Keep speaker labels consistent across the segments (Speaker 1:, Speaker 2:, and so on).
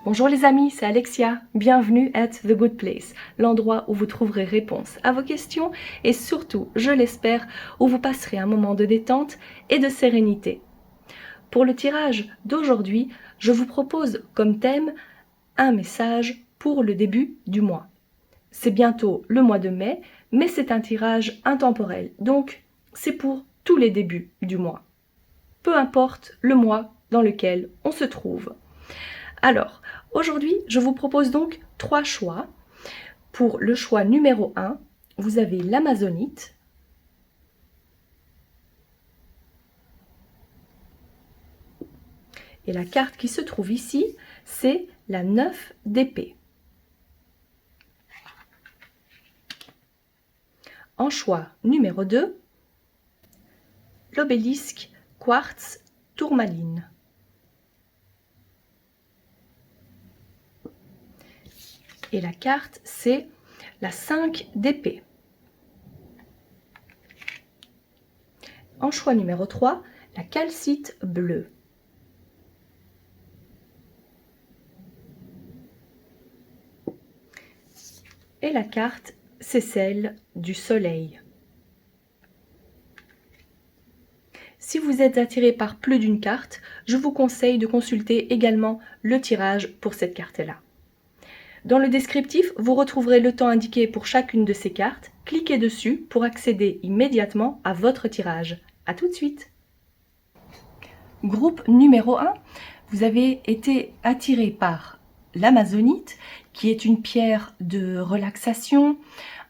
Speaker 1: Bonjour les amis, c'est Alexia. Bienvenue at The Good Place, l'endroit où vous trouverez réponse à vos questions et surtout, je l'espère, où vous passerez un moment de détente et de sérénité. Pour le tirage d'aujourd'hui, je vous propose comme thème un message pour le début du mois. C'est bientôt le mois de mai, mais c'est un tirage intemporel, donc c'est pour tous les débuts du mois. Peu importe le mois dans lequel on se trouve. Alors, aujourd'hui, je vous propose donc 3 choix. Pour le choix numéro 1, vous avez l'Amazonite. Et la carte qui se trouve ici, c'est la 9 d'épée. En choix numéro 2, l'obélisque quartz tourmaline. Et la carte, c'est la 5 d'épée. En choix numéro 3, la calcite bleue. Et la carte, c'est celle du soleil. Si vous êtes attiré par plus d'une carte, je vous conseille de consulter également le tirage pour cette carte-là. Dans le descriptif, vous retrouverez le temps indiqué pour chacune de ces cartes. Cliquez dessus pour accéder immédiatement à votre tirage. A tout de suite. Groupe numéro 1, vous avez été attiré par l'Amazonite, qui est une pierre de relaxation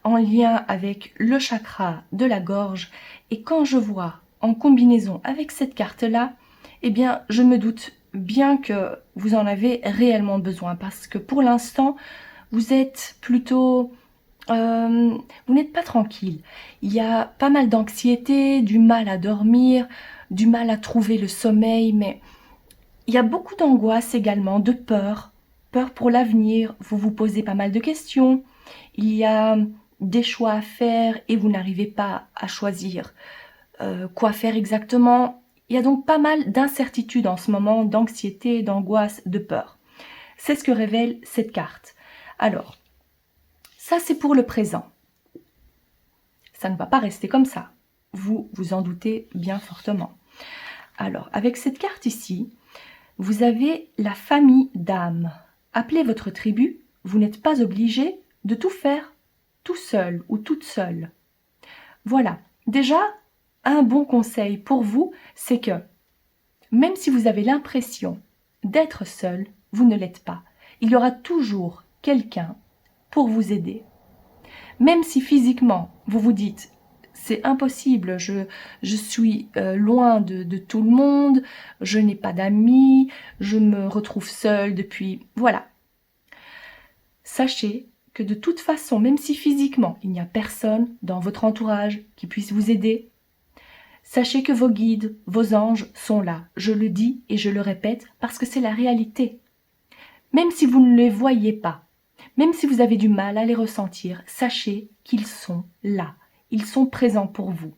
Speaker 1: en lien avec le chakra de la gorge. Et quand je vois en combinaison avec cette carte-là, eh bien, je me doute bien que vous en avez réellement besoin parce que pour l'instant, vous êtes plutôt... vous n'êtes pas tranquille. Il y a pas mal d'anxiété, du mal à dormir, du mal à trouver le sommeil, mais il y a beaucoup d'angoisse également, de peur, peur pour l'avenir. Vous vous posez pas mal de questions. Il y a des choix à faire et vous n'arrivez pas à choisir quoi faire exactement. Il y a donc pas mal d'incertitudes en ce moment, d'anxiété, d'angoisse, de peur. C'est ce que révèle cette carte. Alors, ça c'est pour le présent. Ça ne va pas rester comme ça. Vous vous en doutez bien fortement. Alors, avec cette carte ici, vous avez la famille d'âmes. Appelez votre tribu, vous n'êtes pas obligé de tout faire tout seul ou toute seule. Voilà, déjà, un bon conseil pour vous, c'est que même si vous avez l'impression d'être seul, vous ne l'êtes pas. Il y aura toujours quelqu'un pour vous aider. Même si physiquement, vous vous dites « c'est impossible, je suis loin de tout le monde, je n'ai pas d'amis, je me retrouve seule depuis... » Voilà. Sachez que de toute façon, même si physiquement, il n'y a personne dans votre entourage qui puisse vous aider, sachez que vos guides, vos anges sont là. Je le dis et je le répète parce que c'est la réalité. Même si vous ne les voyez pas, même si vous avez du mal à les ressentir, sachez qu'ils sont là. Ils sont présents pour vous.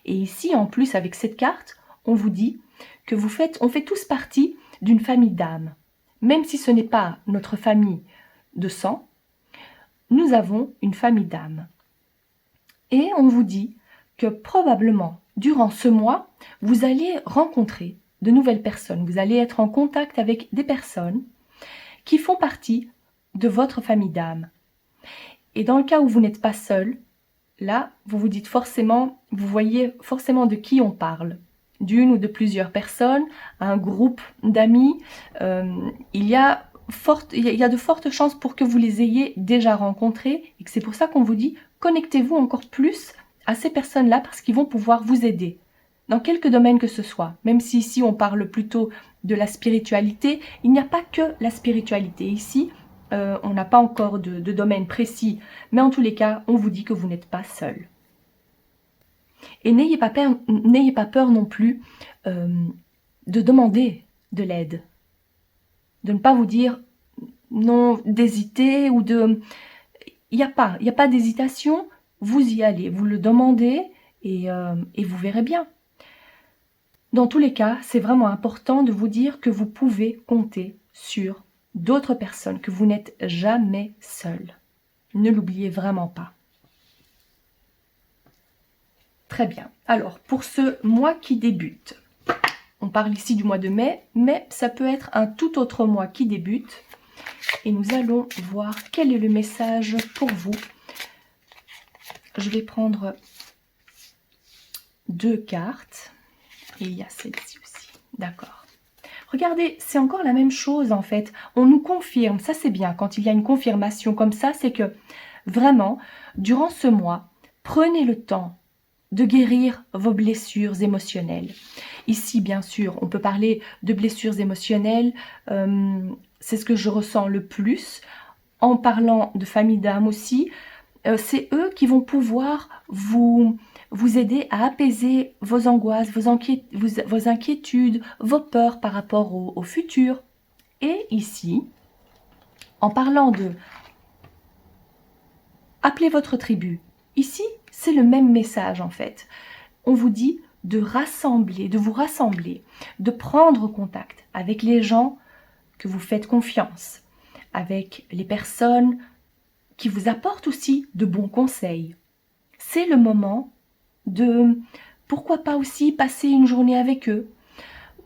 Speaker 1: Et ici, en plus, avec cette carte, on vous dit que on fait tous partie d'une famille d'âmes. Même si ce n'est pas notre famille de sang, nous avons une famille d'âmes. Et on vous dit que probablement, durant ce mois, vous allez rencontrer de nouvelles personnes. Vous allez être en contact avec des personnes qui font partie de votre famille d'âmes. Et dans le cas où vous n'êtes pas seul, là, vous vous dites forcément, vous voyez forcément de qui on parle. D'une ou de plusieurs personnes, un groupe d'amis. Il y a de fortes chances pour que vous les ayez déjà rencontrés et que c'est pour ça qu'on vous dit connectez-vous encore plus à ces personnes-là parce qu'ils vont pouvoir vous aider dans quelque domaine que ce soit. Même si ici on parle plutôt de la spiritualité, il n'y a pas que la spiritualité. Ici, on n'a pas encore de domaine précis, mais en tous les cas, on vous dit que vous n'êtes pas seul. Et n'ayez pas peur non plus de demander de l'aide. De ne pas vous dire non, d'hésiter ou de... Il n'y a pas d'hésitation, vous y allez, vous le demandez et vous verrez bien. Dans tous les cas, c'est vraiment important de vous dire que vous pouvez compter sur d'autres personnes, que vous n'êtes jamais seul. Ne l'oubliez vraiment pas. Très bien. Alors, pour ce mois qui débute, on parle ici du mois de mai, mais ça peut être un tout autre mois qui débute. Et nous allons voir quel est le message pour vous. Je vais prendre 2 cartes. Et il y a celle-ci aussi. D'accord. Regardez, c'est encore la même chose en fait. On nous confirme, ça c'est bien, quand il y a une confirmation comme ça, c'est que vraiment, durant ce mois, prenez le temps de guérir vos blessures émotionnelles. Ici, bien sûr, on peut parler de blessures émotionnelles, c'est ce que je ressens le plus. En parlant de famille d'âme aussi, c'est eux qui vont pouvoir vous aider à apaiser vos angoisses, vos inquiétudes, vos peurs par rapport au futur. Et ici, en parlant de appelez votre tribu, ici, c'est le même message en fait. On vous dit de vous rassembler, de prendre contact avec les gens que vous faites confiance, avec les personnes qui vous apportent aussi de bons conseils. C'est le moment de, pourquoi pas aussi passer une journée avec eux,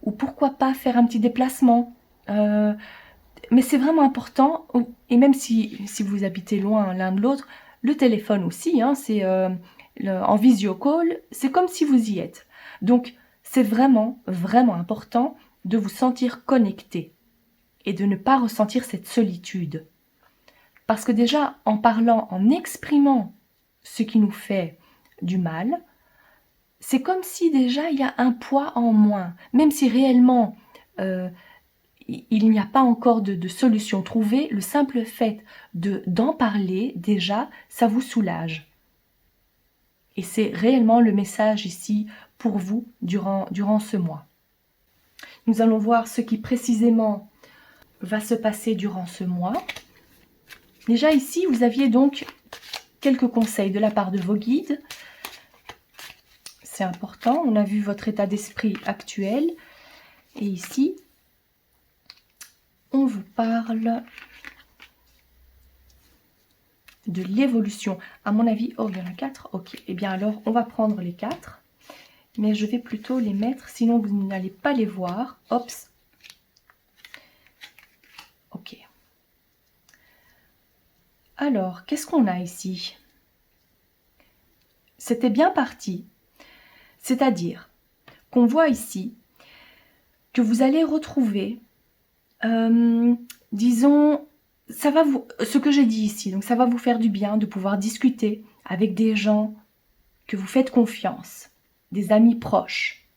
Speaker 1: ou pourquoi pas faire un petit déplacement. Mais c'est vraiment important, et même si vous habitez loin l'un de l'autre, le téléphone aussi, hein, c'est en visio call, c'est comme si vous y êtes. Donc c'est vraiment, vraiment important de vous sentir connecté et de ne pas ressentir cette solitude. Parce que déjà, en parlant, en exprimant ce qui nous fait du mal, c'est comme si déjà il y a un poids en moins, même si réellement il n'y a pas encore de solution trouvée, le simple fait d'en parler, déjà, ça vous soulage. Et c'est réellement le message ici pour vous durant ce mois. Nous allons voir ce qui précisément va se passer durant ce mois. Déjà ici, vous aviez donc quelques conseils de la part de vos guides. C'est important, on a vu votre état d'esprit actuel. Et ici, on vous parle de l'évolution. À mon avis, oh, il y en a 4. Ok, eh bien alors, on va prendre les 4. Mais je vais plutôt les mettre, sinon vous n'allez pas les voir. Ops. Ok. Alors, qu'est-ce qu'on a ici? C'était bien parti. C'est-à-dire qu'on voit ici que vous allez retrouver, disons, ça va ce que j'ai dit ici, donc ça va vous faire du bien de pouvoir discuter avec des gens que vous faites confiance, des amis proches,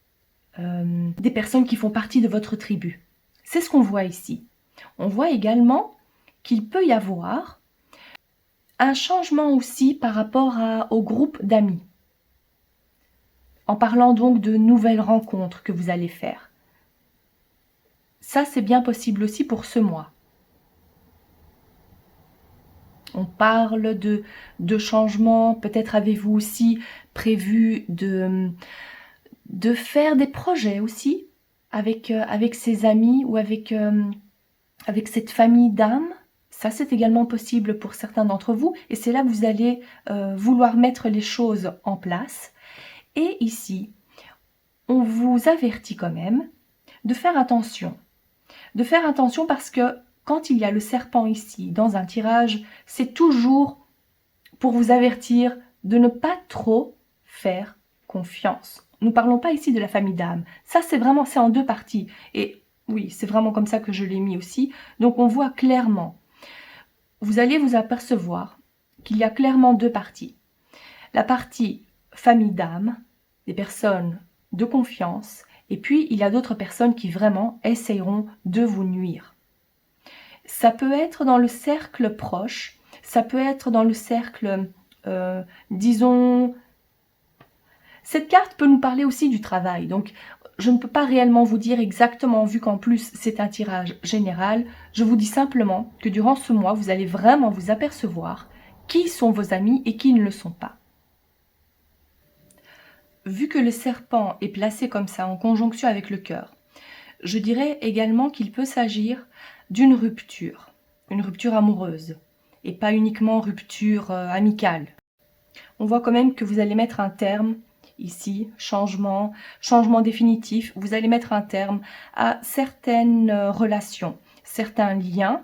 Speaker 1: des personnes qui font partie de votre tribu. C'est ce qu'on voit ici. On voit également qu'il peut y avoir un changement aussi par rapport au groupe d'amis. En parlant donc de nouvelles rencontres que vous allez faire. Ça, c'est bien possible aussi pour ce mois. On parle de changements. Peut-être avez-vous aussi prévu de faire des projets aussi avec ses amis ou avec cette famille d'âmes. Ça, c'est également possible pour certains d'entre vous. Et c'est là que vous allez vouloir mettre les choses en place. Et ici, on vous avertit quand même de faire attention. De faire attention parce que quand il y a le serpent ici, dans un tirage, c'est toujours pour vous avertir de ne pas trop faire confiance. Nous ne parlons pas ici de la famille d'âme. Ça, c'est en 2 parties. Et oui, c'est vraiment comme ça que je l'ai mis aussi. Donc, on voit clairement. Vous allez vous apercevoir qu'il y a clairement 2 parties. La partie famille d'âme, des personnes de confiance, et puis il y a d'autres personnes qui vraiment essayeront de vous nuire. Ça peut être dans le cercle proche, ça peut être dans le cercle, disons... Cette carte peut nous parler aussi du travail, donc je ne peux pas réellement vous dire exactement, vu qu'en plus c'est un tirage général, je vous dis simplement que durant ce mois, vous allez vraiment vous apercevoir qui sont vos amis et qui ne le sont pas. Vu que le serpent est placé comme ça, en conjonction avec le cœur, je dirais également qu'il peut s'agir d'une rupture, une rupture amoureuse, et pas uniquement rupture amicale. On voit quand même que vous allez mettre un terme, ici, changement définitif, vous allez mettre un terme à certaines relations, certains liens,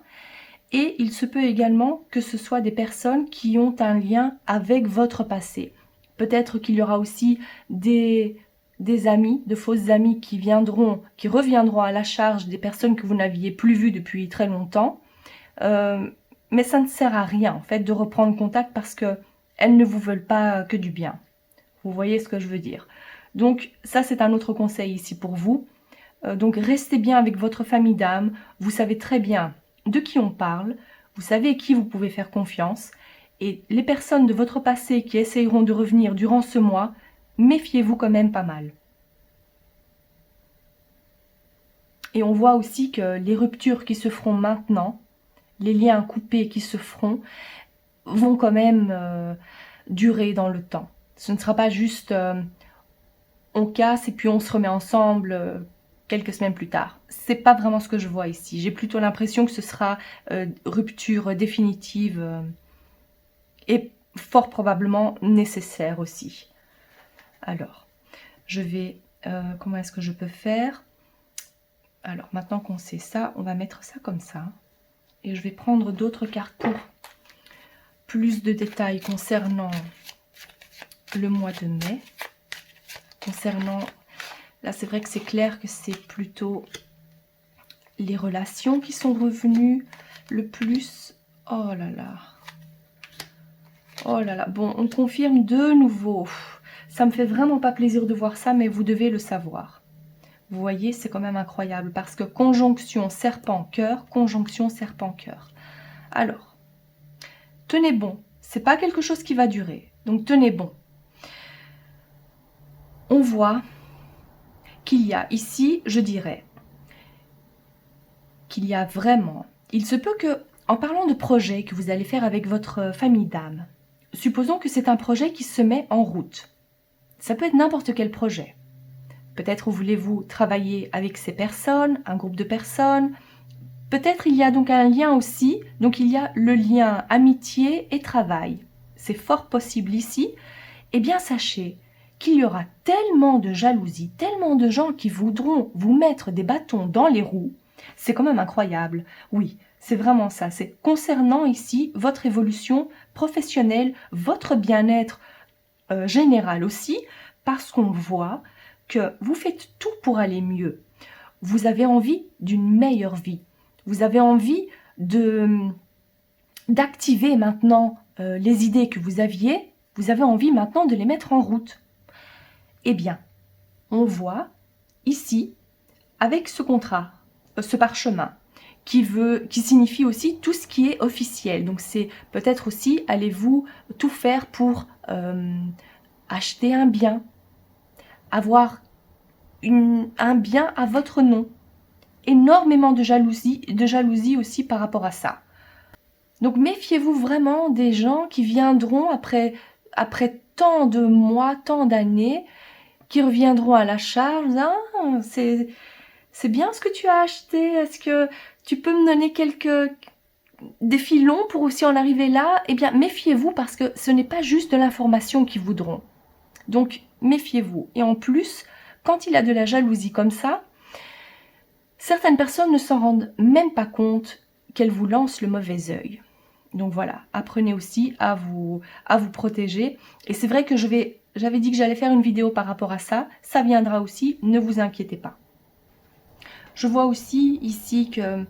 Speaker 1: et il se peut également que ce soit des personnes qui ont un lien avec votre passé. Peut-être qu'il y aura aussi des amis, de fausses amies qui reviendront à la charge des personnes que vous n'aviez plus vues depuis très longtemps. Mais ça ne sert à rien en fait de reprendre contact parce qu'elles ne vous veulent pas que du bien. Vous voyez ce que je veux dire. Donc ça c'est un autre conseil ici pour vous. Donc restez bien avec votre famille d'âme, vous savez très bien de qui on parle, vous savez à qui vous pouvez faire confiance, et les personnes de votre passé qui essayeront de revenir durant ce mois, méfiez-vous quand même pas mal. Et on voit aussi que les ruptures qui se feront maintenant, les liens coupés qui se feront, vont quand même durer dans le temps. Ce ne sera pas juste on casse et puis on se remet ensemble quelques semaines plus tard. C'est pas vraiment ce que je vois ici. J'ai plutôt l'impression que ce sera rupture définitive et fort probablement nécessaire aussi. Alors, je vais... comment est-ce que je peux faire? Alors, maintenant qu'on sait ça, on va mettre ça comme ça. Et je vais prendre d'autres cartes pour plus de détails concernant le mois de mai. Concernant... Là, c'est vrai que c'est clair que c'est plutôt les relations qui sont revenues le plus. Oh là là. Oh là là. Bon, on confirme de nouveau. Ça me fait vraiment pas plaisir de voir ça, mais vous devez le savoir. Vous voyez, c'est quand même incroyable parce que conjonction serpent-cœur, conjonction serpent-cœur. Alors, tenez bon. C'est pas quelque chose qui va durer. Donc, tenez bon. On voit qu'il y a ici, je dirais, qu'il y a vraiment... Il se peut que, en parlant de projet que vous allez faire avec votre famille d'âme, supposons que c'est un projet qui se met en route. Ça peut être n'importe quel projet. Peut-être voulez-vous travailler avec ces personnes, un groupe de personnes. Peut-être il y a donc un lien aussi, donc il y a le lien amitié et travail. C'est fort possible ici. Eh bien, sachez qu'il y aura tellement de jalousie, tellement de gens qui voudront vous mettre des bâtons dans les roues. C'est quand même incroyable. Oui, c'est vraiment ça. C'est concernant ici votre évolution professionnelle, votre bien-être général aussi, parce qu'on voit que vous faites tout pour aller mieux. Vous avez envie d'une meilleure vie. Vous avez envie d'activer maintenant les idées que vous aviez. Vous avez envie maintenant de les mettre en route. Eh bien, on voit ici, avec ce contrat, ce parchemin, qui signifie aussi tout ce qui est officiel. Donc c'est peut-être aussi, allez-vous tout faire pour acheter un bien, avoir un bien à votre nom. Énormément de jalousie aussi par rapport à ça. Donc méfiez-vous vraiment des gens qui viendront après tant de mois, tant d'années, qui reviendront à la charge. Ah, c'est bien ce que tu as acheté. Est-ce que tu peux me donner des filons pour aussi en arriver là? Eh bien, méfiez-vous parce que ce n'est pas juste de l'information qu'ils voudront. Donc, méfiez-vous. Et en plus, quand il y a de la jalousie comme ça, certaines personnes ne s'en rendent même pas compte qu'elles vous lancent le mauvais œil. Donc voilà, apprenez aussi à vous protéger. Et c'est vrai que j'avais dit que j'allais faire une vidéo par rapport à ça. Ça viendra aussi, ne vous inquiétez pas. Je vois aussi ici que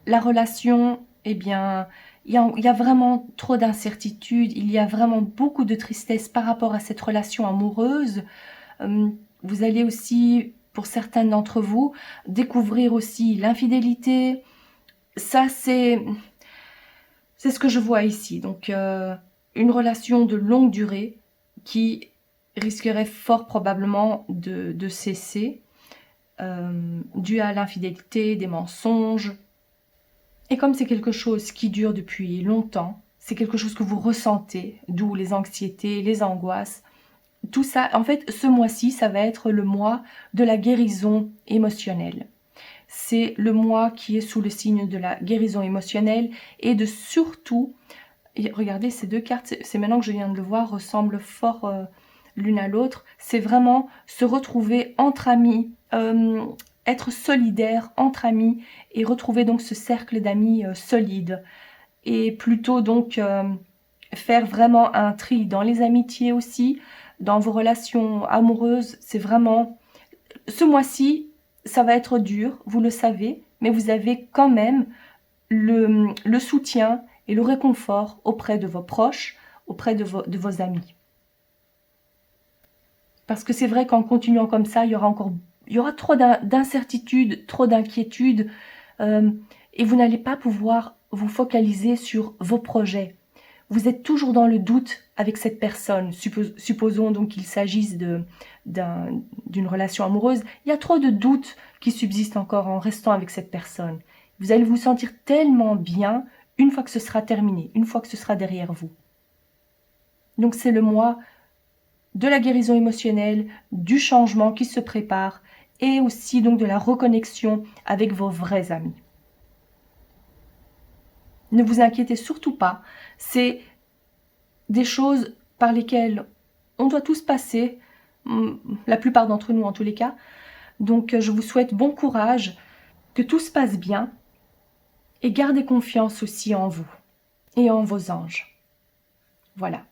Speaker 1: la relation, eh bien, il y a vraiment trop d'incertitudes. Il y a vraiment beaucoup de tristesse par rapport à cette relation amoureuse. Vous allez aussi, pour certains d'entre vous, découvrir aussi l'infidélité. Ça, c'est ce que je vois ici. Donc, une relation de longue durée qui risquerait fort probablement de cesser dû à l'infidélité, des mensonges. Et comme c'est quelque chose qui dure depuis longtemps, c'est quelque chose que vous ressentez, d'où les anxiétés, les angoisses, tout ça, en fait, ce mois-ci, ça va être le mois de la guérison émotionnelle. c'est le mois qui est sous le signe de la guérison émotionnelle et de surtout, et regardez ces deux cartes, c'est maintenant que je viens de le voir, ressemblent fort l'une à l'autre. C'est vraiment se retrouver entre amis, être solidaire entre amis et retrouver donc ce cercle d'amis solide. Et plutôt donc faire vraiment un tri dans les amitiés aussi, dans vos relations amoureuses. C'est vraiment, ce mois-ci, ça va être dur, vous le savez, mais vous avez quand même le soutien et le réconfort auprès de vos proches, auprès de vos amis. Parce que c'est vrai qu'en continuant comme ça, il y aura trop d'incertitudes, trop d'inquiétudes, et vous n'allez pas pouvoir vous focaliser sur vos projets. Vous êtes toujours dans le doute avec cette personne. Supposons donc qu'il s'agisse d'une relation amoureuse. Il y a trop de doutes qui subsistent encore en restant avec cette personne. Vous allez vous sentir tellement bien une fois que ce sera terminé, une fois que ce sera derrière vous. Donc c'est le mois de la guérison émotionnelle, du changement qui se prépare et aussi donc de la reconnexion avec vos vrais amis. Ne vous inquiétez surtout pas, c'est des choses par lesquelles on doit tous passer, la plupart d'entre nous en tous les cas. Donc je vous souhaite bon courage, que tout se passe bien et gardez confiance aussi en vous et en vos anges. Voilà.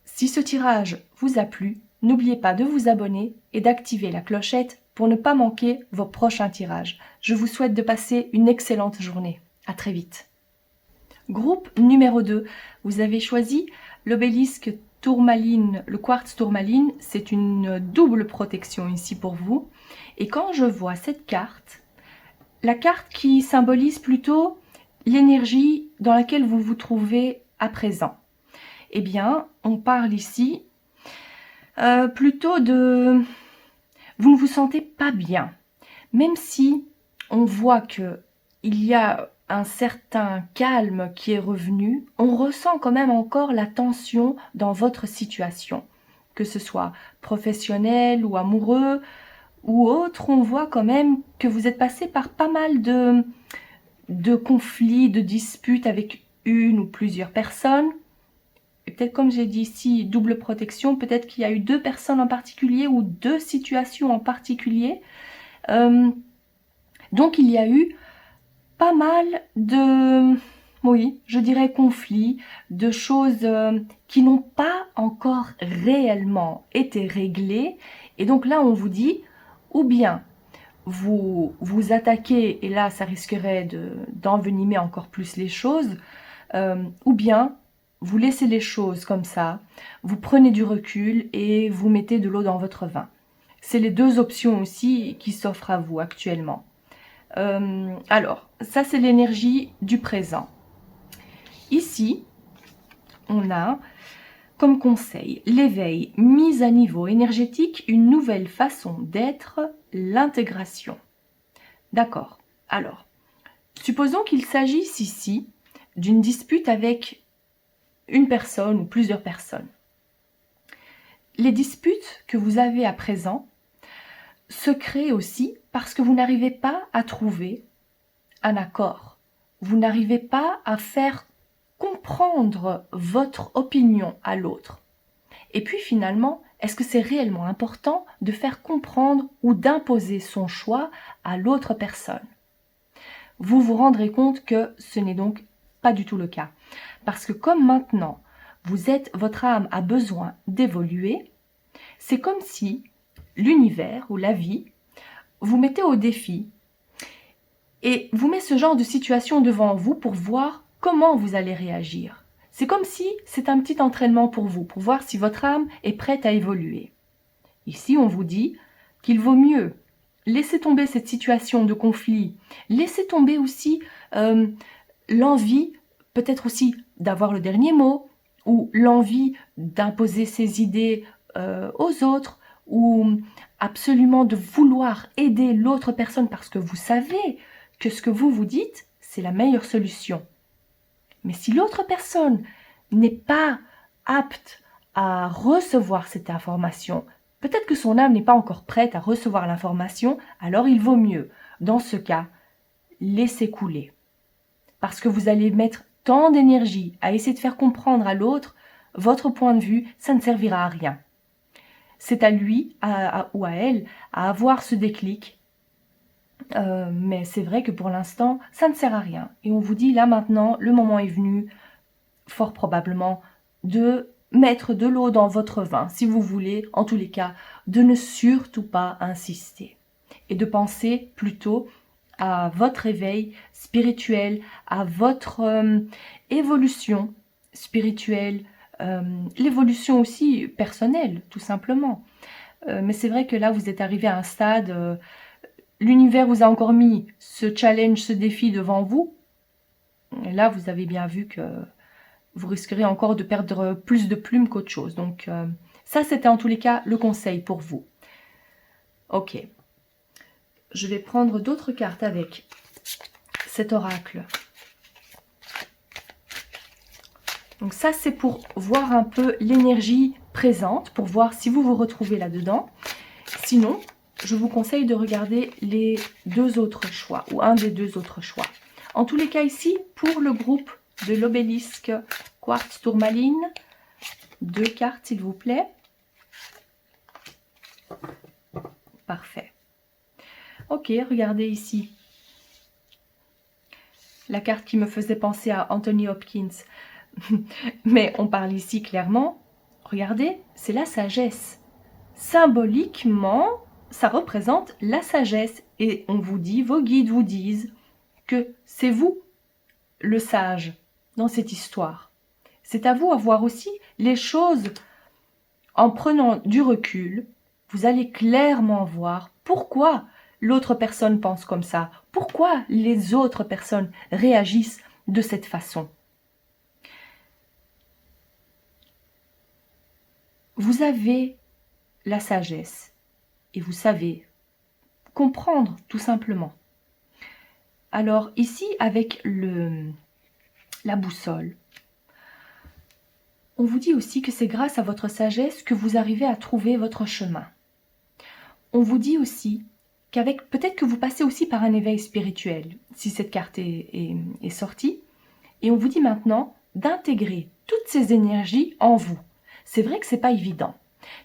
Speaker 1: Si ce tirage vous a plu, n'oubliez pas de vous abonner et d'activer la clochette pour ne pas manquer vos prochains tirages. Je vous souhaite de passer une excellente journée. À très vite. Groupe numéro 2, vous avez choisi l'obélisque tourmaline, le quartz tourmaline, c'est une double protection ici pour vous. Et quand je vois cette carte, la carte qui symbolise plutôt l'énergie dans laquelle vous vous trouvez à présent, eh bien, on parle ici plutôt de... Vous ne vous sentez pas bien, même si on voit qu'il y a un certain calme qui est revenu, on ressent quand même encore la tension dans votre situation, que ce soit professionnel ou amoureux ou autre, on voit quand même que vous êtes passé par pas mal de conflits, de disputes avec une ou plusieurs personnes. Et peut-être comme j'ai dit ici, double protection, peut-être qu'il y a eu deux personnes en particulier ou deux situations en particulier. Donc il y a eu pas mal de, oui, je dirais conflits, de choses qui n'ont pas encore réellement été réglées. Et donc là, on vous dit, ou bien vous vous attaquez, et là, ça risquerait d'envenimer encore plus les choses, ou bien vous laissez les choses comme ça, vous prenez du recul et vous mettez de l'eau dans votre vin. C'est les deux options aussi qui s'offrent à vous actuellement. Alors, ça c'est l'énergie du présent. Ici, on a comme conseil l'éveil, mise à niveau énergétique, une nouvelle façon d'être, l'intégration. D'accord. Alors, supposons qu'il s'agisse ici d'une dispute avec une personne ou plusieurs personnes. Les disputes que vous avez à présent se créent aussi parce que vous n'arrivez pas à trouver un accord. Vous n'arrivez pas à faire comprendre votre opinion à l'autre. Et puis finalement, est-ce que c'est réellement important de faire comprendre ou d'imposer son choix à l'autre personne? Vous vous rendrez compte que ce n'est donc pas du tout le cas. Parce que comme maintenant, votre âme a besoin d'évoluer, c'est comme si l'univers ou la vie vous mettez au défi et vous met ce genre de situation devant vous pour voir comment vous allez réagir. C'est comme si c'est un petit entraînement pour vous, pour voir si votre âme est prête à évoluer. Ici, on vous dit qu'il vaut mieux laisser tomber cette situation de conflit, laisser tomber aussi l'envie, peut-être aussi d'avoir le dernier mot, ou l'envie d'imposer ses idées aux autres, ou absolument de vouloir aider l'autre personne parce que vous savez que ce que vous vous dites, c'est la meilleure solution. Mais si l'autre personne n'est pas apte à recevoir cette information, peut-être que son âme n'est pas encore prête à recevoir l'information, alors il vaut mieux dans ce cas, laissez couler. Parce que vous allez mettre tant d'énergie à essayer de faire comprendre à l'autre votre point de vue, ça ne servira à rien. C'est à lui ou à elle à avoir ce déclic. Mais c'est vrai que pour l'instant, ça ne sert à rien. Et on vous dit là maintenant, le moment est venu, fort probablement, de mettre de l'eau dans votre vin, si vous voulez, en tous les cas, de ne surtout pas insister. Et de penser plutôt à votre éveil spirituel, à votre évolution spirituelle, l'évolution aussi personnelle, tout simplement. Mais c'est vrai que là, vous êtes arrivé à un stade, l'univers vous a encore mis ce challenge, ce défi devant vous. Et là, vous avez bien vu que vous risquerez encore de perdre plus de plumes qu'autre chose. Donc, ça, c'était en tous les cas le conseil pour vous. Ok. Je vais prendre d'autres cartes avec cet oracle. Donc ça, c'est pour voir un peu l'énergie présente, pour voir si vous vous retrouvez là-dedans. Sinon, je vous conseille de regarder les deux autres choix, ou un des deux autres choix. En tous les cas ici, pour le groupe de l'obélisque quartz tourmaline, 2 cartes s'il vous plaît. Parfait. Ok, regardez ici. La carte qui me faisait penser à Anthony Hopkins. Mais on parle ici clairement, regardez, c'est la sagesse. Symboliquement, ça représente la sagesse. Et on vous dit, vos guides vous disent que c'est vous, le sage, dans cette histoire. C'est à vous à voir aussi les choses en prenant du recul. Vous allez clairement voir pourquoi l'autre personne pense comme ça, pourquoi les autres personnes réagissent de cette façon. Vous avez la sagesse et vous savez comprendre tout simplement. Alors ici avec la boussole, on vous dit aussi que c'est grâce à votre sagesse que vous arrivez à trouver votre chemin. On vous dit aussi qu'avec peut-être que vous passez aussi par un éveil spirituel, si cette carte est sortie, et on vous dit maintenant d'intégrer toutes ces énergies en vous. C'est vrai que c'est pas évident.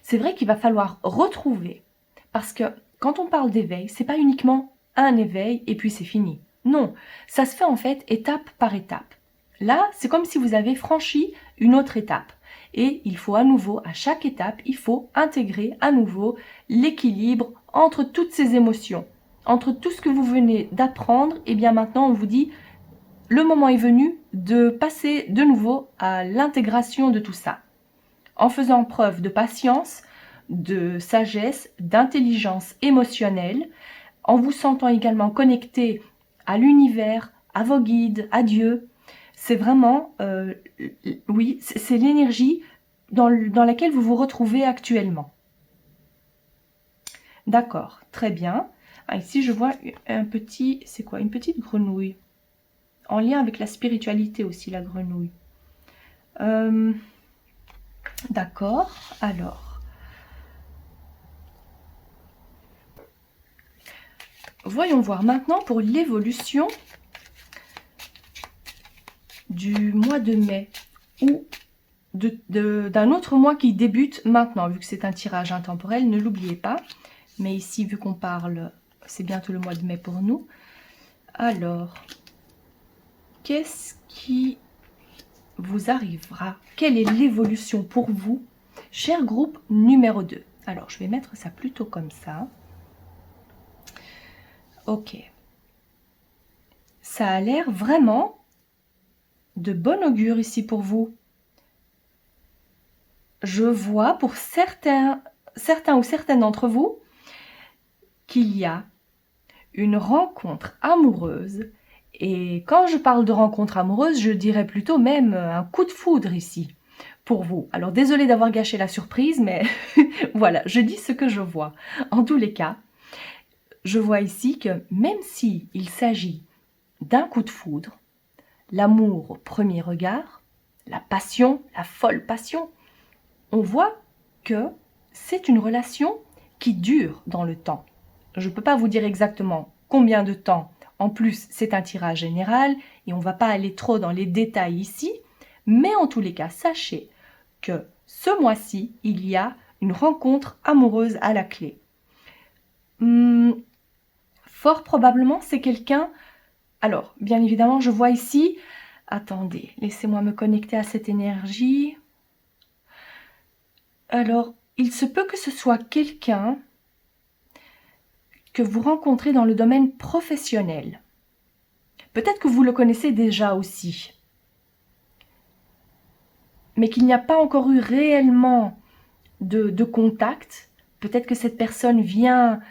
Speaker 1: C'est vrai qu'il va falloir retrouver, parce que quand on parle d'éveil, c'est pas uniquement un éveil et puis c'est fini. Non, ça se fait en fait étape par étape. Là, c'est comme si vous avez franchi une autre étape. Et il faut à nouveau, à chaque étape, il faut intégrer à nouveau l'équilibre entre toutes ces émotions. Entre tout ce que vous venez d'apprendre, et bien maintenant on vous dit, le moment est venu de passer de nouveau à l'intégration de tout ça. En faisant preuve de patience, de sagesse, d'intelligence émotionnelle, en vous sentant également connecté à l'univers, à vos guides, à Dieu. C'est vraiment, oui, c'est l'énergie dans laquelle vous vous retrouvez actuellement. D'accord, très bien. Ah, ici, je vois un petit, c'est quoi? Une petite grenouille. En lien avec la spiritualité aussi, la grenouille. D'accord, alors. Voyons voir maintenant pour l'évolution du mois de mai ou d'un autre mois qui débute maintenant, vu que c'est un tirage intemporel, ne l'oubliez pas. Mais ici, vu qu'on parle, c'est bientôt le mois de mai pour nous. Alors, qu'est-ce qui vous arrivera? Quelle est l'évolution pour vous, cher groupe numéro 2? Alors, je vais mettre ça plutôt comme ça. Ok. Ça a l'air vraiment de bon augure ici pour vous. Je vois pour certains ou certaines d'entre vous qu'il y a une rencontre amoureuse. Et quand je parle de rencontre amoureuse, je dirais plutôt même un coup de foudre ici pour vous. Alors désolée d'avoir gâché la surprise, mais voilà, je dis ce que je vois. En tous les cas, je vois ici que même si il s'agit d'un coup de foudre, l'amour au premier regard, la passion, la folle passion, on voit que c'est une relation qui dure dans le temps. Je ne peux pas vous dire exactement combien de temps. En plus, c'est un tirage général et on ne va pas aller trop dans les détails ici. Mais en tous les cas, sachez que ce mois-ci, il y a une rencontre amoureuse à la clé. Fort probablement, c'est quelqu'un... Alors, bien évidemment, je vois ici... Attendez, laissez-moi me connecter à cette énergie. Alors, il se peut que ce soit quelqu'un que vous rencontrez dans le domaine professionnel. Peut-être que vous le connaissez déjà aussi, mais qu'il n'y a pas encore eu réellement de contact. Peut-être que cette personne vient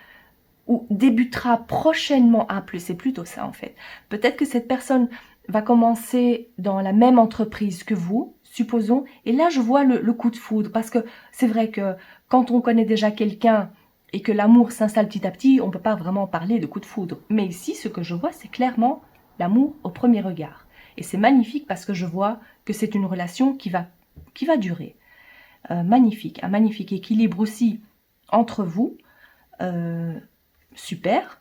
Speaker 1: ou débutera prochainement. Ah, plus c'est plutôt ça en fait. Peut-être que cette personne va commencer dans la même entreprise que vous, supposons, et là je vois le coup de foudre, parce que c'est vrai que quand on connaît déjà quelqu'un et que l'amour s'installe petit à petit, on ne peut pas vraiment parler de coup de foudre. Mais ici, ce que je vois, c'est clairement l'amour au premier regard. Et c'est magnifique parce que je vois que c'est une relation qui va durer. Magnifique, un magnifique équilibre aussi entre vous. Super.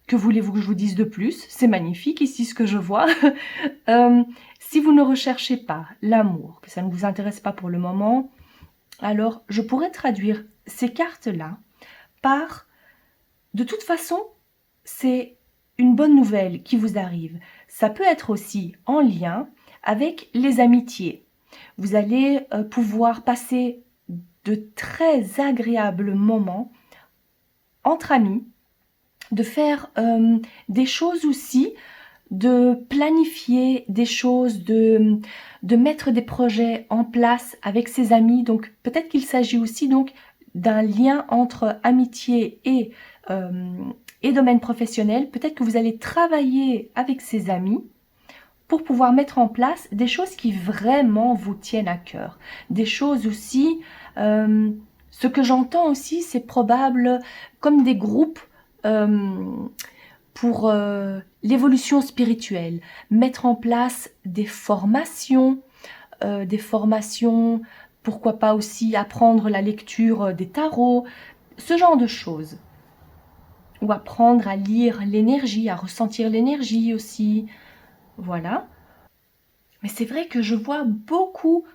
Speaker 1: Que voulez-vous que je vous dise de plus? C'est magnifique ici ce que je vois. Si vous ne recherchez pas l'amour, que ça ne vous intéresse pas pour le moment, alors je pourrais traduire ces cartes-là par... De toute façon, c'est une bonne nouvelle qui vous arrive. Ça peut être aussi en lien avec les amitiés. Vous allez pouvoir passer de très agréables moments entre amis, de faire des choses aussi, de planifier des choses, de mettre des projets en place avec ses amis. Donc peut-être qu'il s'agit aussi donc d'un lien entre amitié et domaine professionnel. Peut-être que vous allez travailler avec ses amis pour pouvoir mettre en place des choses qui vraiment vous tiennent à cœur. Des choses aussi, ce que j'entends aussi, c'est probable comme des groupes pour l'évolution spirituelle. Mettre en place des formations, pourquoi pas aussi apprendre la lecture des tarots, ce genre de choses. Ou apprendre à lire l'énergie, à ressentir l'énergie aussi. Voilà. Mais c'est vrai que je vois beaucoup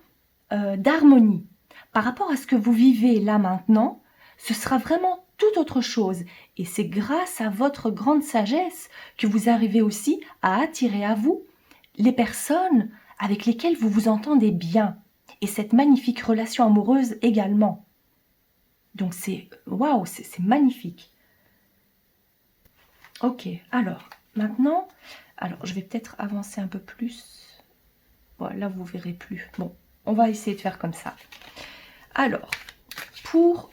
Speaker 1: d'harmonie. Par rapport à ce que vous vivez là maintenant, ce sera vraiment tout autre chose. Et c'est grâce à votre grande sagesse que vous arrivez aussi à attirer à vous les personnes avec lesquelles vous vous entendez bien. Et cette magnifique relation amoureuse également. Donc c'est waouh, c'est magnifique. Ok, alors maintenant, je vais peut-être avancer un peu plus. Bon, là vous verrez plus. Bon, on va essayer de faire comme ça. Alors, pour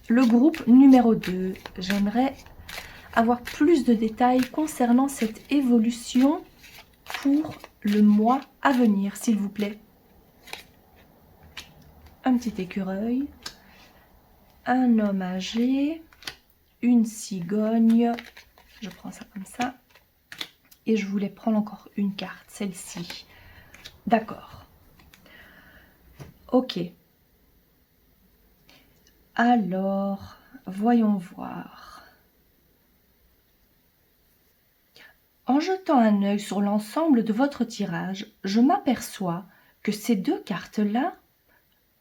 Speaker 1: le groupe numéro 2, j'aimerais avoir plus de détails concernant cette évolution pour le mois à venir, s'il vous plaît. Un petit écureuil, un homme âgé, une cigogne, je prends ça comme ça, et je voulais prendre encore une carte, celle-ci. D'accord. Ok. Alors, voyons voir. En jetant un œil sur l'ensemble de votre tirage, je m'aperçois que ces deux cartes-là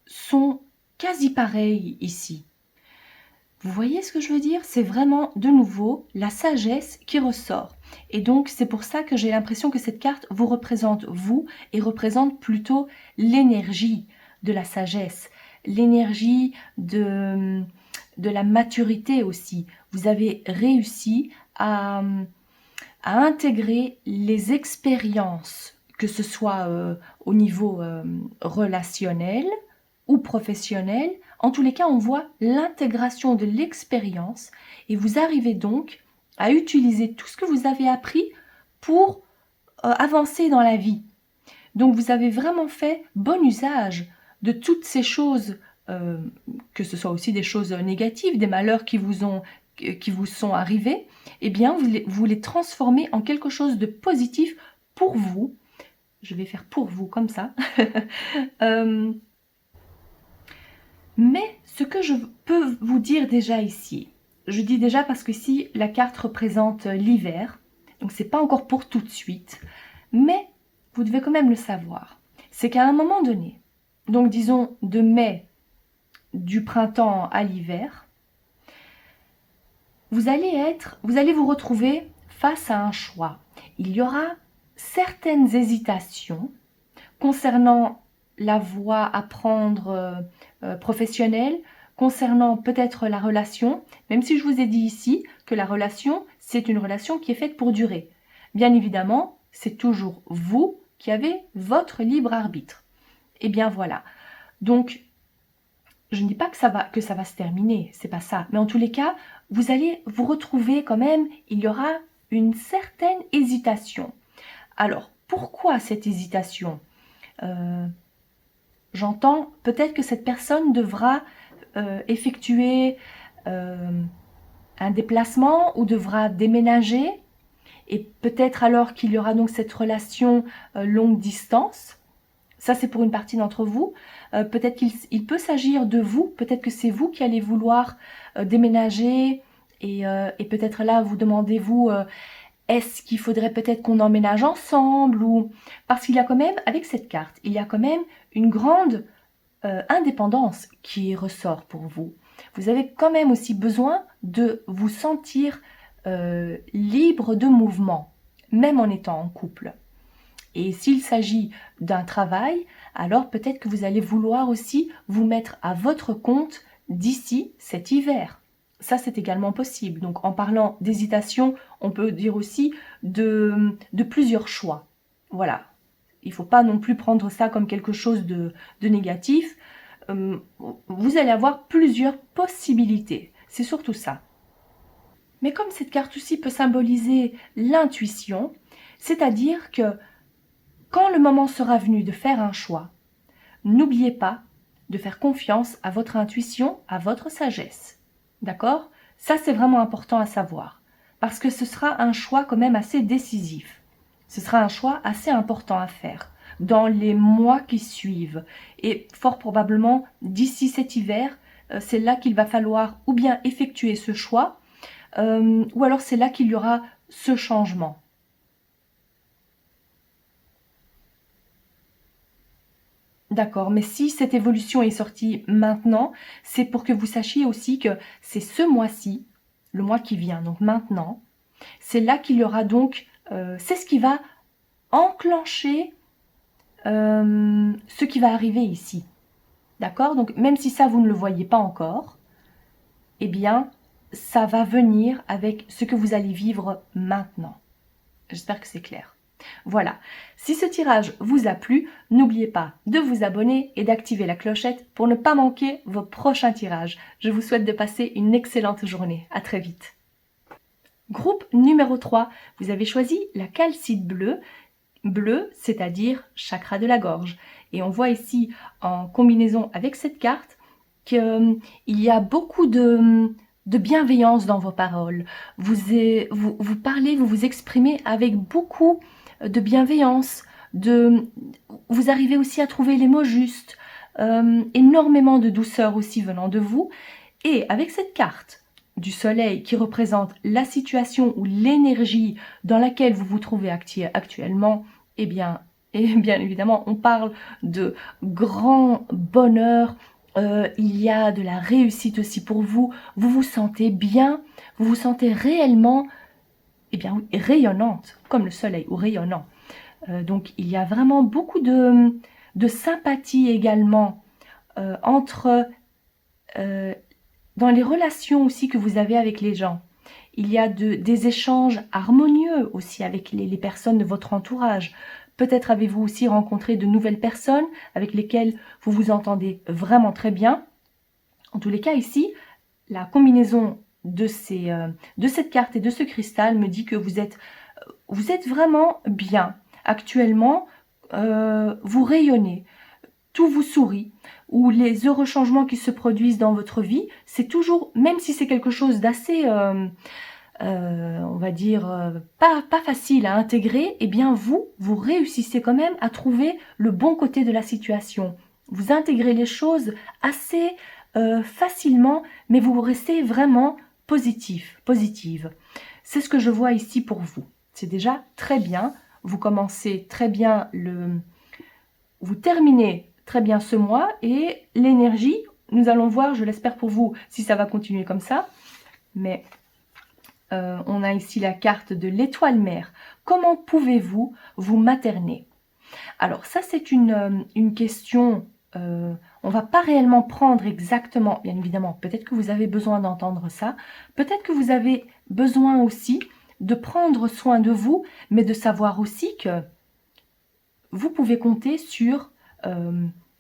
Speaker 1: sont quasi pareilles ici. Vous voyez ce que je veux dire? C'est vraiment, de nouveau, la sagesse qui ressort. Et donc, c'est pour ça que j'ai l'impression que cette carte vous représente, vous, et représente plutôt l'énergie de la sagesse, l'énergie de la maturité aussi. Vous avez réussi à intégrer les expériences, que ce soit au niveau relationnel ou professionnel. En tous les cas, on voit l'intégration de l'expérience et vous arrivez donc à utiliser tout ce que vous avez appris pour avancer dans la vie. Donc vous avez vraiment fait bon usage de toutes ces choses, que ce soit aussi des choses négatives, des malheurs qui vous sont arrivés, eh bien vous les transformez en quelque chose de positif pour vous. Je vais faire pour vous comme ça. Mais ce que je peux vous dire déjà ici, je dis déjà parce que si la carte représente l'hiver, donc c'est pas encore pour tout de suite, mais vous devez quand même le savoir. C'est qu'à un moment donné, donc disons de mai, du printemps à l'hiver, vous allez vous retrouver face à un choix. Il y aura certaines hésitations concernant la voie à prendre professionnelle, concernant peut-être la relation, même si je vous ai dit ici que la relation, c'est une relation qui est faite pour durer. Bien évidemment, c'est toujours vous qui avez votre libre arbitre. Et bien voilà. Donc, je ne dis pas que ça va se terminer, c'est pas ça. Mais en tous les cas, vous allez vous retrouver quand même, il y aura une certaine hésitation. Alors, pourquoi cette hésitation? J'entends peut-être que cette personne devra effectuer un déplacement ou devra déménager, et peut-être alors qu'il y aura donc cette relation longue distance. Ça, c'est pour une partie d'entre vous. Peut-être qu'il peut s'agir de vous, peut-être que c'est vous qui allez vouloir déménager, et peut-être là, vous demandez-vous, est-ce qu'il faudrait peut-être qu'on emménage ensemble, ou parce qu'il y a quand même, avec cette carte, il y a quand même une grande indépendance qui ressort pour vous. Vous avez quand même aussi besoin de vous sentir libre de mouvement, même en étant en couple. Et s'il s'agit d'un travail, alors peut-être que vous allez vouloir aussi vous mettre à votre compte d'ici cet hiver. Ça, c'est également possible. Donc, en parlant d'hésitation, on peut dire aussi de plusieurs choix. Voilà. Il ne faut pas non plus prendre ça comme quelque chose de négatif. Vous allez avoir plusieurs possibilités. C'est surtout ça. Mais comme cette carte aussi peut symboliser l'intuition, c'est-à-dire que quand le moment sera venu de faire un choix, n'oubliez pas de faire confiance à votre intuition, à votre sagesse. D'accord? Ça, c'est vraiment important à savoir. Parce que ce sera un choix quand même assez décisif. Ce sera un choix assez important à faire dans les mois qui suivent. Et fort probablement, d'ici cet hiver, c'est là qu'il va falloir ou bien effectuer ce choix, ou alors c'est là qu'il y aura ce changement. D'accord, mais si cette évolution est sortie maintenant, c'est pour que vous sachiez aussi que c'est ce mois-ci, le mois qui vient, donc maintenant, c'est là qu'il y aura donc, c'est ce qui va enclencher ce qui va arriver ici. D'accord? Donc même si ça, vous ne le voyez pas encore, eh bien, ça va venir avec ce que vous allez vivre maintenant. J'espère que c'est clair. Voilà, si ce tirage vous a plu, n'oubliez pas de vous abonner et d'activer la clochette pour ne pas manquer vos prochains tirages. Je vous souhaite de passer une excellente journée. À très vite. Groupe numéro 3, vous avez choisi la calcite bleue. Bleu, c'est-à-dire chakra de la gorge. Et on voit ici, en combinaison avec cette carte, qu'il y a beaucoup de bienveillance dans vos paroles. Vous parlez, vous vous exprimez avec beaucoup de bienveillance. Vous arrivez aussi à trouver les mots justes. Énormément de douceur aussi venant de vous. Et avec cette carte du soleil qui représente la situation ou l'énergie dans laquelle vous vous trouvez actuellement, eh bien évidemment, on parle de grand bonheur. Il y a de la réussite aussi pour vous. Vous vous sentez bien, vous vous sentez réellement rayonnante, comme le soleil, ou rayonnant. Donc il y a vraiment beaucoup de sympathie également entre dans les relations aussi que vous avez avec les gens. Il y a des échanges harmonieux aussi avec les personnes de votre entourage. Peut-être avez-vous aussi rencontré de nouvelles personnes avec lesquelles vous vous entendez vraiment très bien. En tous les cas, ici, la combinaison de cette carte et de ce cristal me dit que vous êtes vraiment bien. Actuellement, vous rayonnez, tout vous sourit, ou les heureux changements qui se produisent dans votre vie, c'est toujours, même si c'est quelque chose d'assez, on va dire, pas facile à intégrer, eh bien vous réussissez quand même à trouver le bon côté de la situation. Vous intégrez les choses assez facilement, mais vous restez vraiment positive. C'est ce que je vois ici pour vous. C'est déjà très bien. Vous commencez très bien vous terminez très bien ce mois et l'énergie, nous allons voir, je l'espère pour vous, si ça va continuer comme ça. Mais on a ici la carte de l'étoile mère. Comment pouvez-vous vous materner? Alors ça, c'est une question, on va pas réellement prendre exactement, bien évidemment, peut-être que vous avez besoin d'entendre ça, peut-être que vous avez besoin aussi de prendre soin de vous, mais de savoir aussi que vous pouvez compter sur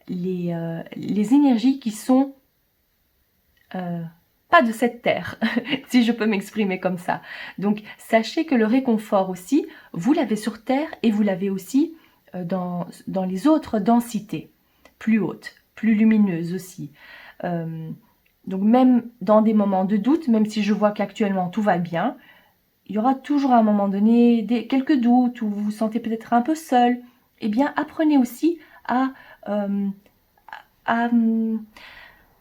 Speaker 1: les énergies qui sont pas de cette terre, si je peux m'exprimer comme ça. Donc, sachez que le réconfort aussi, vous l'avez sur terre et vous l'avez aussi dans les autres densités, plus hautes, plus lumineuses aussi. Donc, même dans des moments de doute, même si je vois qu'actuellement tout va bien, il y aura toujours à un moment donné quelques doutes où vous vous sentez peut-être un peu seul. Eh bien, apprenez aussi à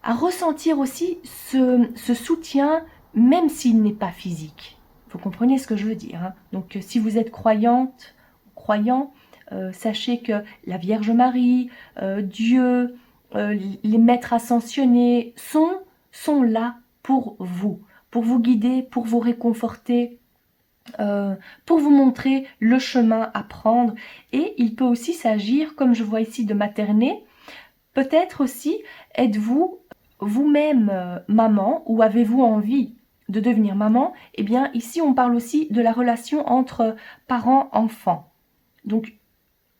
Speaker 1: ressentir aussi ce soutien, même s'il n'est pas physique. Vous comprenez ce que je veux dire, hein? Donc, si vous êtes croyante, croyant, sachez que la Vierge Marie, Dieu, les maîtres ascensionnés sont là pour vous guider, pour vous réconforter, pour vous montrer le chemin à prendre. Et il peut aussi s'agir, comme je vois ici, de materner. Peut-être aussi, êtes-vous vous-même maman ou avez-vous envie de devenir maman? Eh bien, ici, on parle aussi de la relation entre parents-enfants. Donc,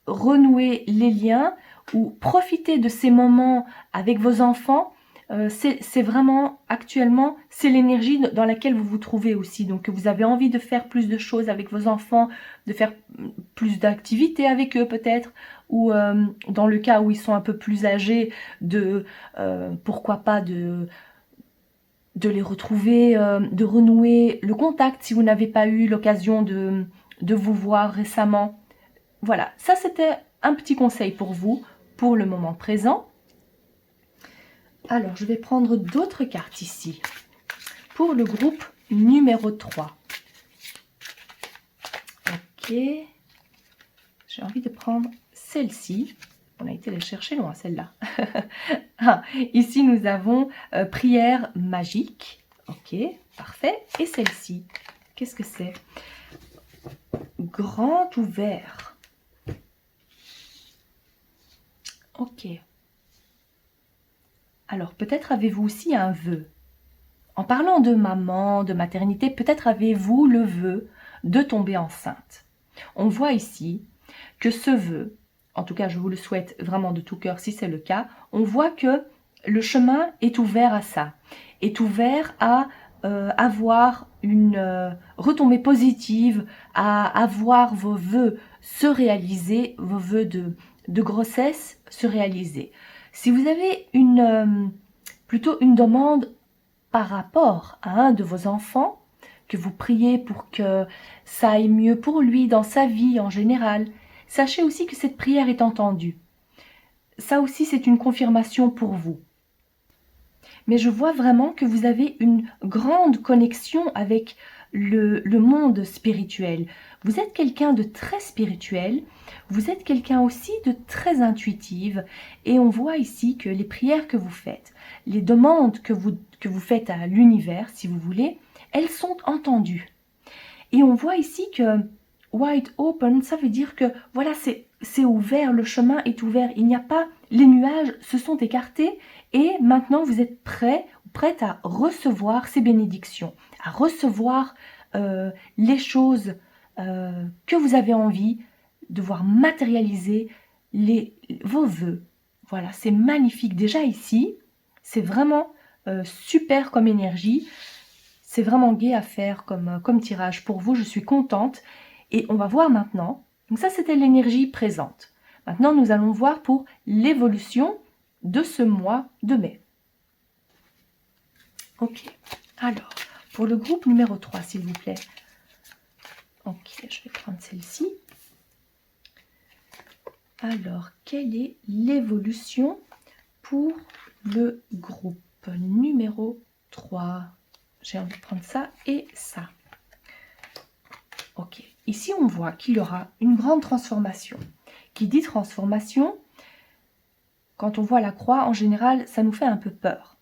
Speaker 1: renouer les liens ou profiter de ces moments avec vos enfants, c'est vraiment, actuellement, c'est l'énergie dans laquelle vous vous trouvez aussi. Donc, vous avez envie de faire plus de choses avec vos enfants, de faire plus d'activités avec eux peut-être, ou dans le cas où ils sont un peu plus âgés, pourquoi pas de les retrouver, de renouer le contact si vous n'avez pas eu l'occasion de vous voir récemment. Voilà, ça c'était un petit conseil pour vous, pour le moment présent. Alors, je vais prendre d'autres cartes ici, pour le groupe numéro 3. Ok, j'ai envie de prendre celle-ci. On a été les chercher loin, celle-là. Ah, ici, nous avons prière magique. Ok, parfait. Et celle-ci, qu'est-ce que c'est? Grand ouvert. Ok. Alors, peut-être avez-vous aussi un vœu. En parlant de maman, de maternité, peut-être avez-vous le vœu de tomber enceinte. On voit ici que ce vœu, en tout cas je vous le souhaite vraiment de tout cœur si c'est le cas, on voit que le chemin est ouvert à ça, est ouvert à avoir une retombée positive, à avoir vos vœux se réaliser, vos vœux de grossesse se réaliser. Si vous avez plutôt une demande par rapport à un de vos enfants, que vous priez pour que ça aille mieux pour lui dans sa vie en général, sachez aussi que cette prière est entendue. Ça aussi, c'est une confirmation pour vous. Mais je vois vraiment que vous avez une grande connexion avec le monde spirituel. Vous êtes quelqu'un de très spirituel, vous êtes quelqu'un aussi de très intuitive, et on voit ici que les prières que vous faites, les demandes que vous faites à l'univers, si vous voulez, elles sont entendues. Et on voit ici que wide open, ça veut dire que voilà, c'est ouvert, le chemin est ouvert, il n'y a pas, les nuages se sont écartés et maintenant vous êtes prête à recevoir ces bénédictions, à recevoir les choses que vous avez envie de voir matérialiser vos vœux. Voilà, c'est magnifique. Déjà ici, c'est vraiment super comme énergie. C'est vraiment gai à faire comme tirage pour vous. Je suis contente. Et on va voir maintenant. Donc ça, c'était l'énergie présente. Maintenant, nous allons voir pour l'évolution de ce mois de mai. Ok. Alors, pour le groupe numéro 3, s'il vous plaît. Ok, je vais prendre celle-ci. Alors, quelle est l'évolution pour le groupe numéro 3? j'ai envie de prendre ça et ça. Ok, ici on voit qu'il y aura une grande transformation. Qui dit transformation, quand on voit la croix, en général, ça nous fait un peu peur.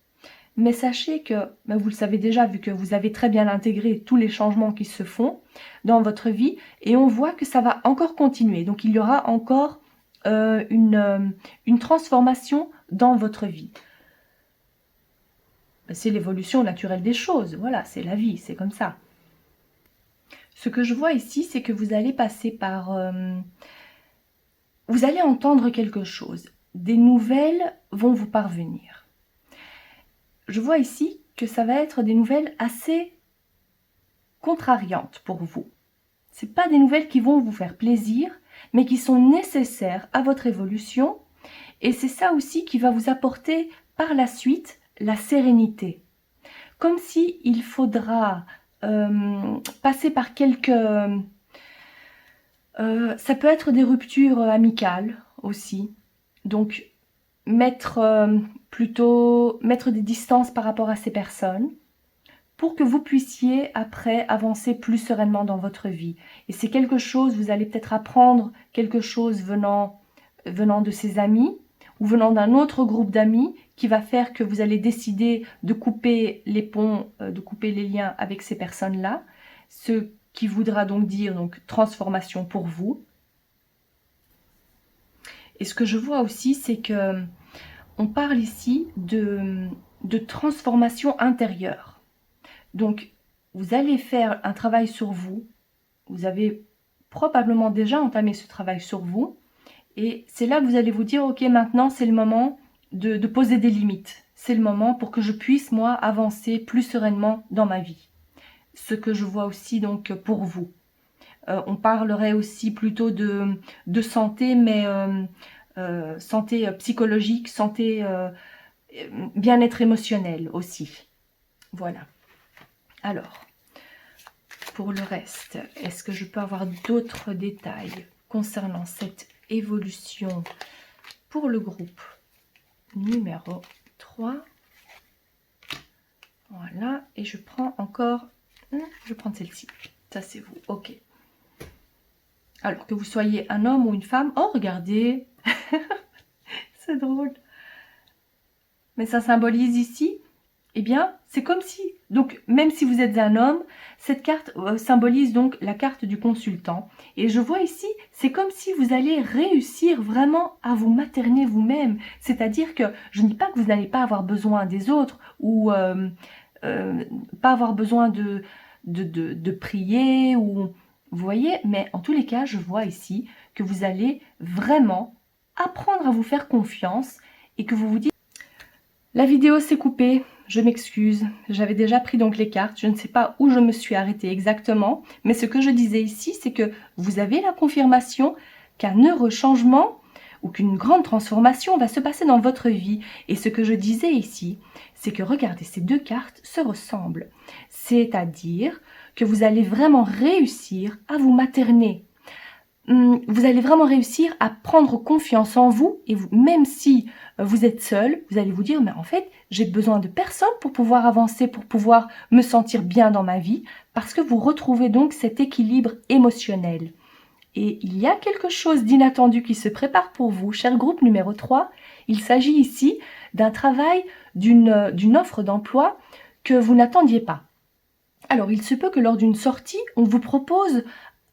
Speaker 1: Mais sachez que, ben vous le savez déjà, vu que vous avez très bien intégré tous les changements qui se font dans votre vie, et on voit que ça va encore continuer. Donc il y aura encore une transformation dans votre vie. C'est l'évolution naturelle des choses, voilà, c'est la vie, c'est comme ça. Ce que je vois ici, c'est que vous allez passer par... vous allez entendre quelque chose. Des nouvelles vont vous parvenir. Je vois ici que ça va être des nouvelles assez contrariantes pour vous. Ce n'est pas des nouvelles qui vont vous faire plaisir, mais qui sont nécessaires à votre évolution. Et c'est ça aussi qui va vous apporter par la suite la sérénité. Comme si il faudra passer par quelques... ça peut être des ruptures amicales aussi. Donc, mettre des distances par rapport à ces personnes pour que vous puissiez après avancer plus sereinement dans votre vie. Et c'est quelque chose, vous allez peut-être apprendre quelque chose venant de ses amis ou venant d'un autre groupe d'amis qui va faire que vous allez décider de couper les ponts, de couper les liens avec ces personnes-là, ce qui voudra donc dire transformation pour vous. Et ce que je vois aussi, c'est que on parle ici de transformation intérieure. Donc, vous allez faire un travail sur vous. Vous avez probablement déjà entamé ce travail sur vous. Et c'est là que vous allez vous dire, ok, maintenant c'est le moment de poser des limites. C'est le moment pour que je puisse, moi, avancer plus sereinement dans ma vie. Ce que je vois aussi donc pour vous. On parlerait aussi plutôt de santé, mais santé psychologique, santé bien-être émotionnel aussi. Voilà. Alors, pour le reste, est-ce que je peux avoir d'autres détails concernant cette évolution pour le groupe numéro 3? Voilà, et je prends encore, je prends celle-ci. Ça, c'est vous, ok. Alors, que vous soyez un homme ou une femme, oh, regardez, c'est drôle. Mais ça symbolise ici, eh bien, c'est comme si, donc même si vous êtes un homme, cette carte symbolise donc la carte du consultant. Et je vois ici, c'est comme si vous allez réussir vraiment à vous materner vous-même. C'est-à-dire que je ne dis pas que vous n'allez pas avoir besoin des autres ou pas avoir besoin de prier ou... Vous voyez, mais en tous les cas, je vois ici que vous allez vraiment apprendre à vous faire confiance et que vous vous dites... La vidéo s'est coupée, je m'excuse, j'avais déjà pris donc les cartes, je ne sais pas où je me suis arrêtée exactement, mais ce que je disais ici, c'est que vous avez la confirmation qu'un heureux changement ou qu'une grande transformation va se passer dans votre vie. Et ce que je disais ici, c'est que regardez, ces deux cartes se ressemblent, c'est-à-dire que vous allez vraiment réussir à vous materner. Vous allez vraiment réussir à prendre confiance en vous et vous, même si vous êtes seul, vous allez vous dire, mais en fait, j'ai besoin de personne pour pouvoir avancer, pour pouvoir me sentir bien dans ma vie, parce que vous retrouvez donc cet équilibre émotionnel. Et il y a quelque chose d'inattendu qui se prépare pour vous, cher groupe numéro 3. Il s'agit ici d'un travail, d'une offre d'emploi que vous n'attendiez pas. Alors, il se peut que lors d'une sortie, on vous propose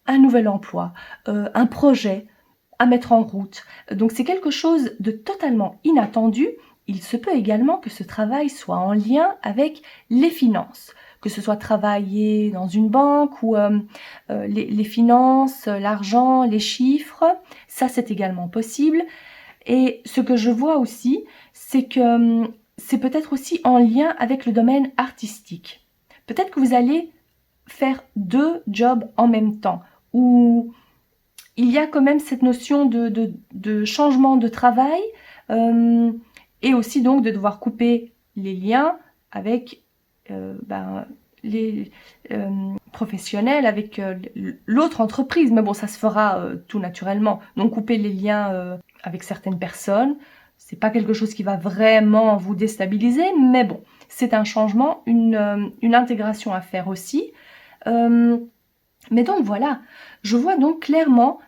Speaker 1: un nouvel emploi, un projet à mettre en route. Donc c'est quelque chose de totalement inattendu. Il se peut également que ce travail soit en lien avec les finances, que ce soit travailler dans une banque ou les finances, l'argent, les chiffres. Ça, c'est également possible. Et ce que je vois aussi, c'est que c'est peut-être aussi en lien avec le domaine artistique. Peut-être que vous allez faire 2 jobs en même temps, où il y a quand même cette notion de changement de travail et aussi donc de devoir couper les liens avec les professionnels, avec l'autre entreprise. Mais bon, ça se fera tout naturellement. Donc couper les liens avec certaines personnes, c'est pas quelque chose qui va vraiment vous déstabiliser, mais bon, c'est un changement, une intégration à faire aussi. Mais donc voilà, je vois donc clairement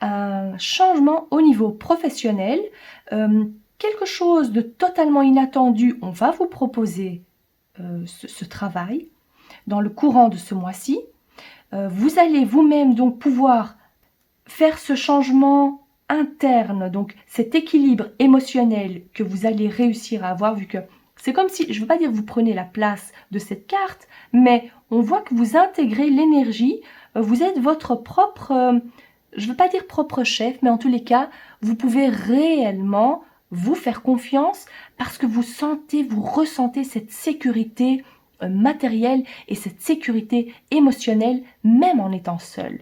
Speaker 1: un changement au niveau professionnel, quelque chose de totalement inattendu. On va vous proposer ce travail dans le courant de ce mois-ci. Vous allez vous-même donc pouvoir faire ce changement interne, donc cet équilibre émotionnel que vous allez réussir à avoir, vu que c'est comme si, je ne veux pas dire que vous prenez la place de cette carte, mais on voit que vous intégrez l'énergie, vous êtes votre propre, je ne veux pas dire propre chef, mais en tous les cas, vous pouvez réellement vous faire confiance parce que vous ressentez cette sécurité matérielle et cette sécurité émotionnelle, même en étant seul.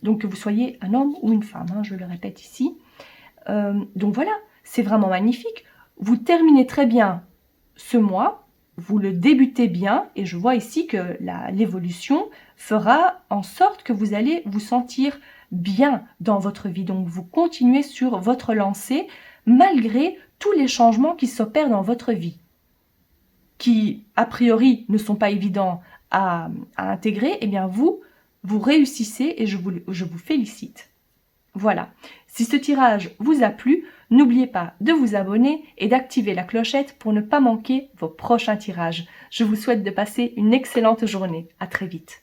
Speaker 1: Donc que vous soyez un homme ou une femme, je le répète ici. Donc voilà, c'est vraiment magnifique. Vous terminez très bien ce mois, vous le débutez bien, et je vois ici que l'évolution fera en sorte que vous allez vous sentir bien dans votre vie. Donc vous continuez sur votre lancée malgré tous les changements qui s'opèrent dans votre vie, qui a priori ne sont pas évidents à intégrer. Eh bien vous réussissez et je vous félicite. Voilà, si ce tirage vous a plu, n'oubliez pas de vous abonner et d'activer la clochette pour ne pas manquer vos prochains tirages. Je vous souhaite de passer une excellente journée. À très vite.